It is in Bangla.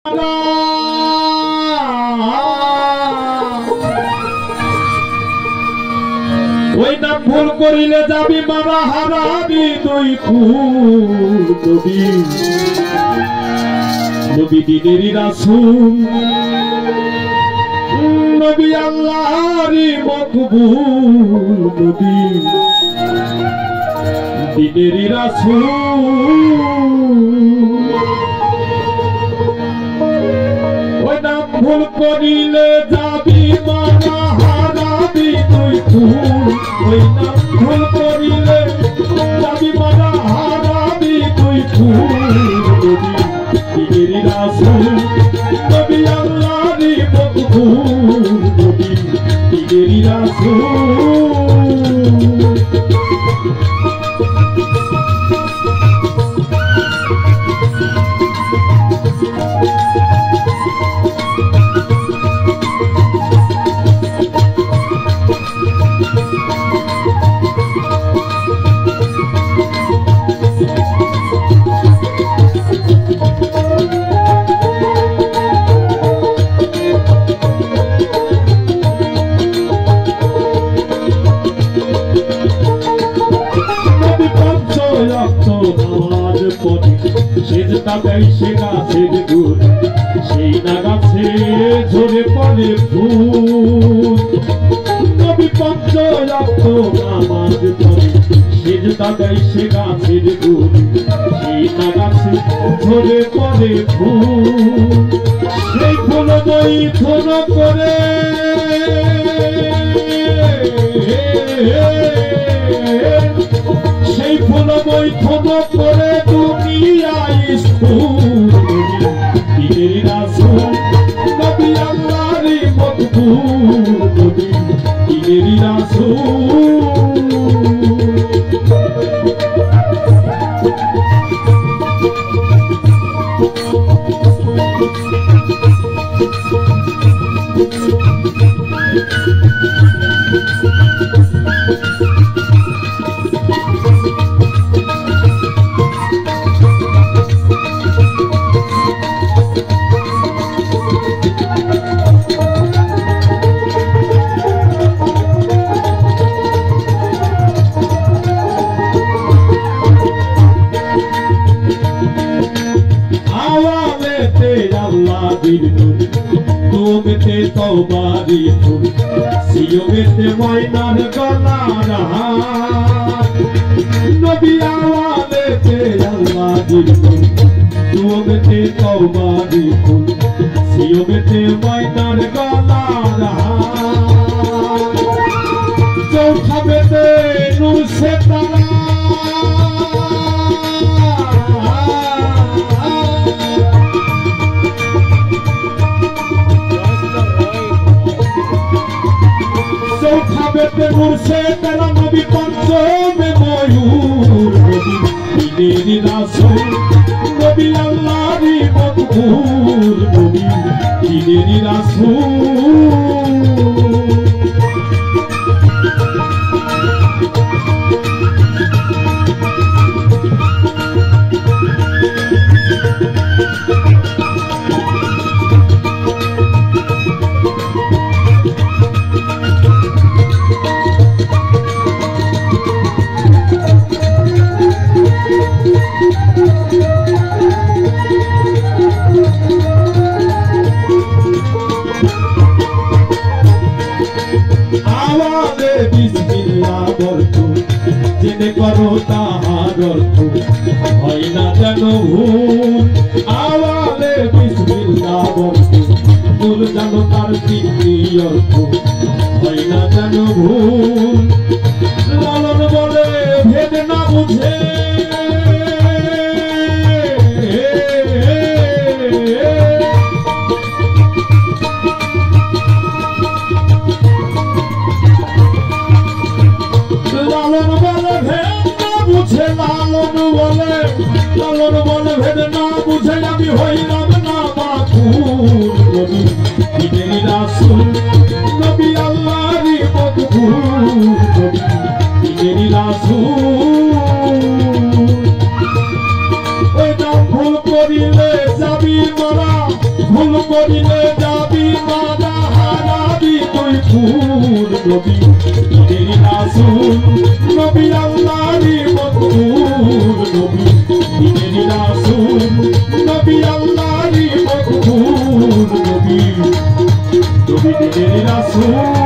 ওই নাম ভুল করিলে যাবি মারা হারাবি তুই ফুল নবী নবী দিনেরই রাসূল নবী আল্লাহরই মকবুল নবী দিনেরই রাসূল ওই নাম ভুল করিলে যাবি মারা হারাবি তুই ফুল ওই নাম ভুল করিলে যাবি মারা হারাবি তুই ফুল নবী দিনেরই রাসূল নবী আল্লাহরই মকবুল নবী দিনেরই রাসূল সে গাছের গুড় সেই না গাছে ঝরে পড়ে ফুল নবী পঞ্চ রক্ত নামাজ পড়ে সেজদা দেয় সে গাছের গুড় সেই না গাছে ঝরে পড়ে ফুল সেই ফুল মৈথুন করে সেই ফুল মৈথুন করে দুনিয়ায় দিনেরই রাসূল নবী আল্লাহরই মকবুল নবী দিনেরই রাসূল তুমিতে তওবারি ফুল সিয়মেতে ময়নার গলার হার নবী আওয়ালেতে আল্লাহর ফুল তুমিতে তওবারি ফুল সিয়মেতে ময়নার গলার হার চৌখাবেতে নূর সে তারা নূর সে তেরা নবী পঞ্চমে ময়ূর নবী দিনেরই রাসূল নবী আল্লাহরই মকবুল নবী দিনেরই রাসূল জেনে করো তাহার অর্থ হয় না যেন ভুল আওয়ালে বিসমিল্লাহ বলতো ভুল জানো তার কি অর্থ হয় না যেন ভুল লালন বলে ভেদ না বুঝে লালন বলে ভেদ না বুঝে আমি হইলাম না মাকুল নবী দিনেরই রাসূল নবী আল্লাহরই মকবুল নবী দিনেরই রাসূল ভুল করিলে যাবি মারা হারাবি তুই ফুল নবী দিনের রাসূল নবী আল্লাহরই মকবুল নবী দিনের রাসূল নবী আল্লাহরই মকবুল নবী দিনের রাসূল